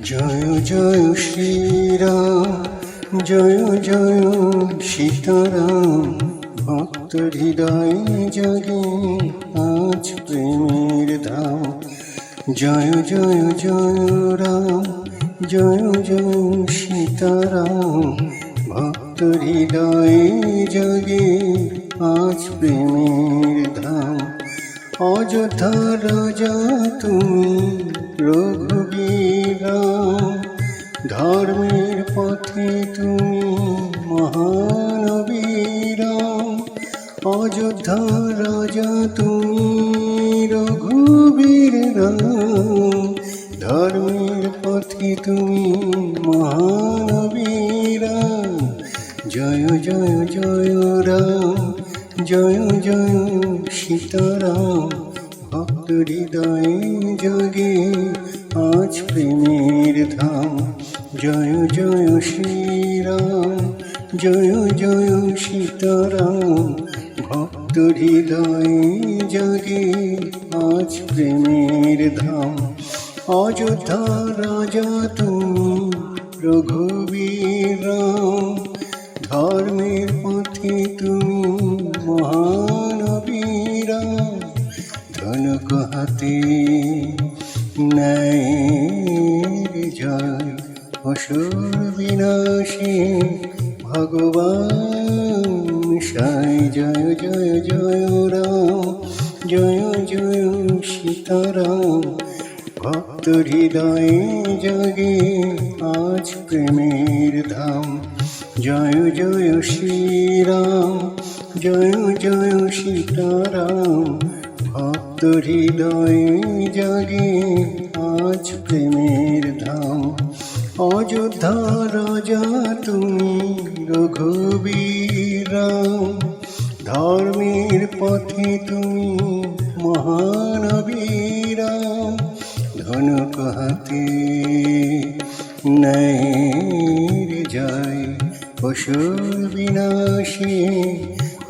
জয় জয় শ্রীরাম, জয় জয় সীতারাম। ভক্ত হৃদয় জাগে আজ প্রেমের ধাম। জয় জয় জয় রাম, জয় জয় সীতারাম। ভক্ত হৃদয় জাগে আজ প্রেমের ধাম। অযোধ্যা রাজা তুমি রঘুবীর রাম, ধর্মের পথে তুমি মহানবীর রাম। অযোধ্যা রাজা তুমি রঘুবীর রাম, ধর্মের পথে তুমি মহানবীর রাম। জয় জয় জয় রাম, জয় জয় সীতারাম। ভক্ত হৃদয়ে জাগে আজ প্রেমের ধাম। জয় জয় শ্রীরাম, জয় জয় সীতারাম। ভক্ত হৃদয়ে জাগে আজ প্রেমের ধাম। অযোধ্যা রাজা তুমি রঘুবীর রাম, ধর্মের পথে তুমি মহানবীর রাম। ধনুক হাতে ন্যায়ের জয়, অসুর বিনাশী ভগবান সাই। জয় জয় জয় রাম, জয় জয় সীতারাম। ভক্ত হৃদয়ে জাগে আজ প্রেমের ধাম। জয় জয় শ্রীরাম, জয় জয় সীতারাম। ভক্ত হৃদয়ে জাগে আজ প্রেমের ধাম। অযোধ্যা রাজা তুমি রঘুবীর রাম, ধর্মের পথে তুমি মহানবীর রাম। ধনুক হাতে ন্যায়ের জয়, অসুর বিনাশী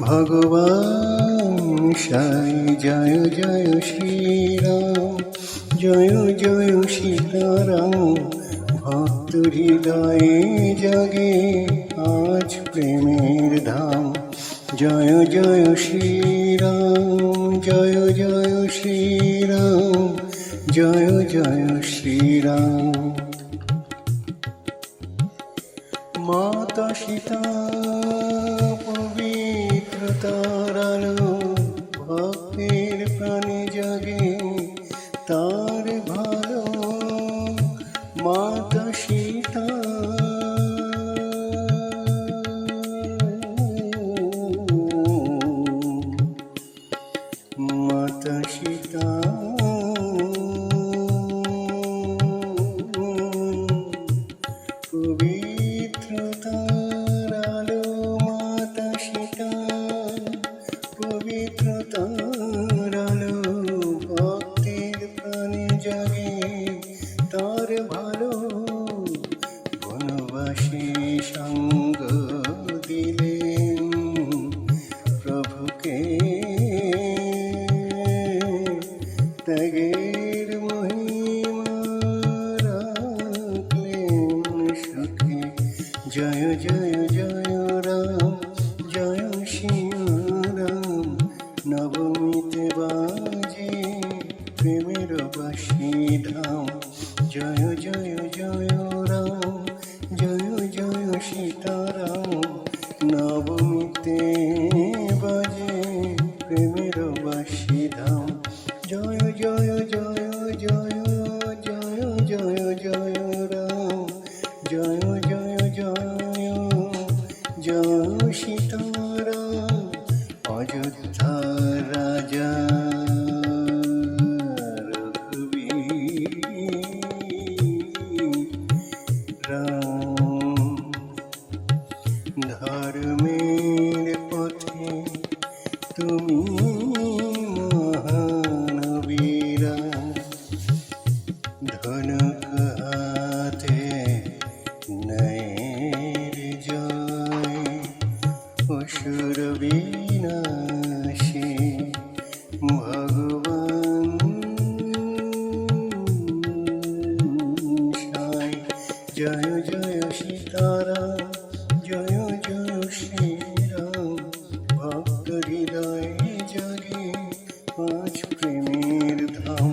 ভগবান সাই। জয় জয় শ্রীরাম, জয় জয় সীতারাম। ভক্ত হৃদয়ে জাগে আজ প্রেমের ধাম। জয় জয় শ্রীরাম, জয় জয় শ্রীরাম, জয় জয় শ্রীরাম। মাতা সীতা পবিত্রতার আলো, ভক্তের প্রাণে জাগে তার ভালো। মাতা সীতা মাতা সীতা পবিত্রতার আলো। মাতা সীতা পবিত্রতার আলো, ভক্তের প্রাণে জাগে তার ভালো। বনবাসী সঙ্গ দিলেন প্রভুকে, ত্যাগের মহিমা রাখলেন সুখে। জয় জয় জয় রাম, জয় শিবরাম। নবমীতে বাজে প্রেমের বাঁশি ধাম। জয় জয় জয় রাম, জয় জয় সীতারাম। নবমীতে বাজে প্রেমের বাঁশি ধাম। জয় জয় জয় জয় জয় জয় জয় রাম, জয় জয় জয় জয় সীতারাম। অযোধ্যা রাজা রঘুবীর রাম, ধর্মের পথে তুমি মহানবীর রাম। ধনুক হাতে ন্যায়ের জয়, অসুর বিনাশী ভগবান সাই। জয় জয় সীতারাম, জয় জয় শ্রীরাম। ভক্ত হৃদয়ে জাগে আজ প্রেমের ধাম।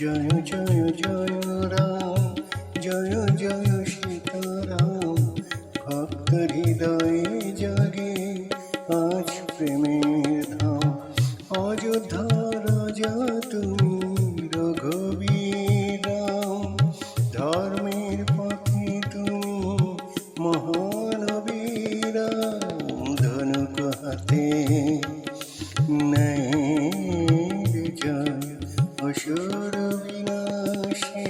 জয় জয় জয় রাম, জয় জয় সীতারাম। ভক্ত হৃদয়ে জাগে আজ প্রেমের ধাম। অযোধ্যা রাজা তুমি রঘুবীর রাম, ধর্মের পথে তুমি মহানবীর রাম। ধনুক হাতে ন্যায়ের জয়, অসুর বিনাশে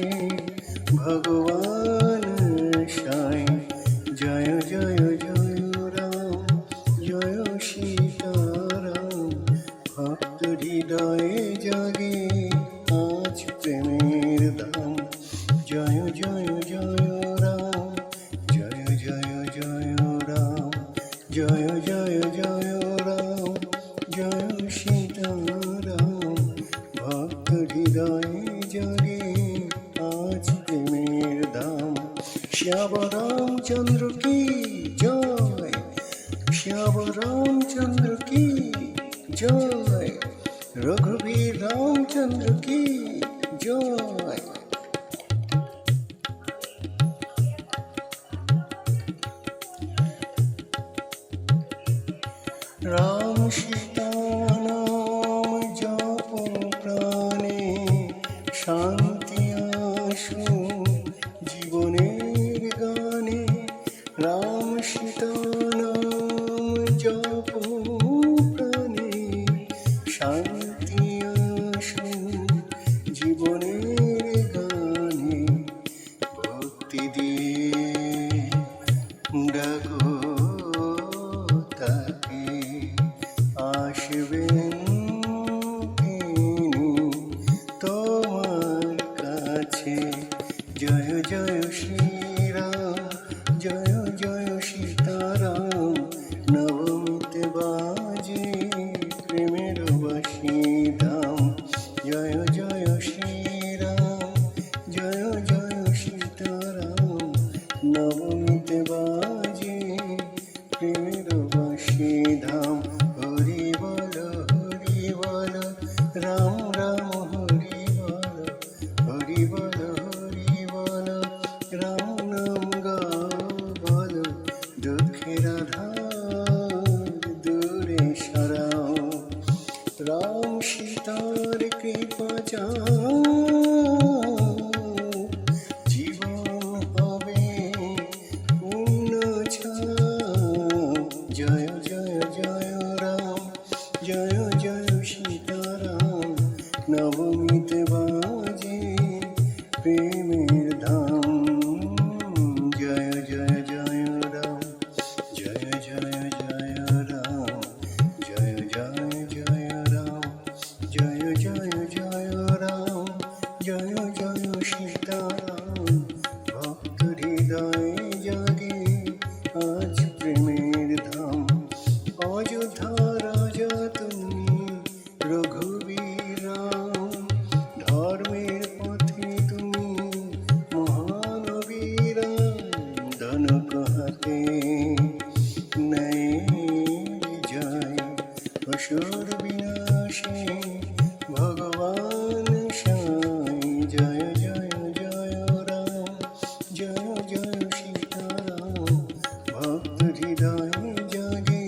ভগবান সাই। জয় জয় জয় রাম, জয় সীতারাম। ভক্ত হৃদয়ে জাগে আজ প্রেমের ধাম। জয় জয় জয় রাম, জয় জয় জয় রাম, জয় জয় জয় রাম, জয় সীতারাম। ভক্ত হৃদয়ে জাগে আজ প্রেমের ধাম। শ্যাম রামচন্দ্র কি জয়, শ্যাম রামচন্দ্র কি জয়, রঘুবীর রামচন্দ্র কি জয়। রাম সীতা নাম জপ প্রাণে, শান্তি আসু জীবনের গানে। রাম সীতা নাম জপ প্রাণে, শান্তি আসু জীবনের গানে। ভক্তি দিয়ে ডাকো তাকে, আসবেন তিনি তোমার কাছে। জয় জয় শ্রীরাম, জয় জয় সীতারাম। নবমীতে বাজে প্রেমের বাঁশি ধাম। জয় জয় শ্রীরাম, জয় জয় সীতারাম। নবমীতে বাজে প্রেমের বাঁশি ধাম। হরি বল রাম রাম, হরি বল রাম নাম গাও বল। দুঃখের আধার দূরে সরাও, রাম সীতার কৃপা চাও। জীবন হবে পূর্ণ ছাও। জয় জয় জয় রাম, জয় জয় সীতারাম। নবমীতে বাজে প্রেমের ধাম। জয় জয় জয় রাম, জয় জয় জয় রাম, জয় জয় জয় রাম, জয় জয় জয় রাম, জয় জয় সীতারাম। ভক্ত হৃদয়ে জাগে আজ প্রেমের ধাম। অযোধ্যা রাজা তুমি রঘুবীর রাম, ধর্মের পথে তুমি মহানবীর রাম। ধনুক হাতে ন্যায়ের জয়, অসুর বিনাশে ভগবান সাই। জয় জয় জয় রাম, জয় জয় সীতারাম। ভক্ত হৃদয়ে জাগে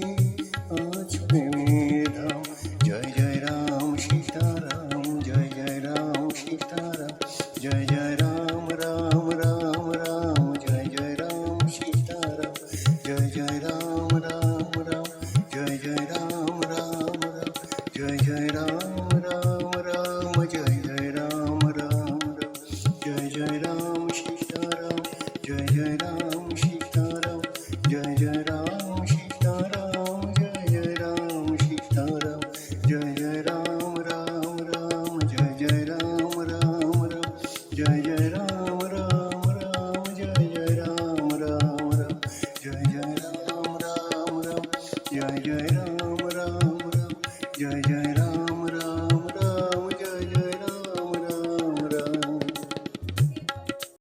আজ প্রেমের ধাম। জয় জয় রাম সীতারাম, জয় জয় রাম সীতারাম। জয় জয় রাম রাম রাম রাম, জয় জয় রাম সীতারাম। জয় জয় রাম রাম রাম, জয় জয় রাম রাম রাম, জয় জয় রাম রাম রাম, জয় জয় রাম রাম রাম। জয় জয় রাম সীতারাম, জয় জয় রাম সীতারাম। জয় জয় রাম সীতারাম, জয় জয় রাম সীতারাম। জয় জয় রাম রাম রাম, জয় জয় রাম রাম রাম। জয় জয় রাম রাম রাম, জয় জয় রাম রাম রাম। জয় জয় রাম রাম রাম, জয় জয় রাম রাম রাম। জয় জয়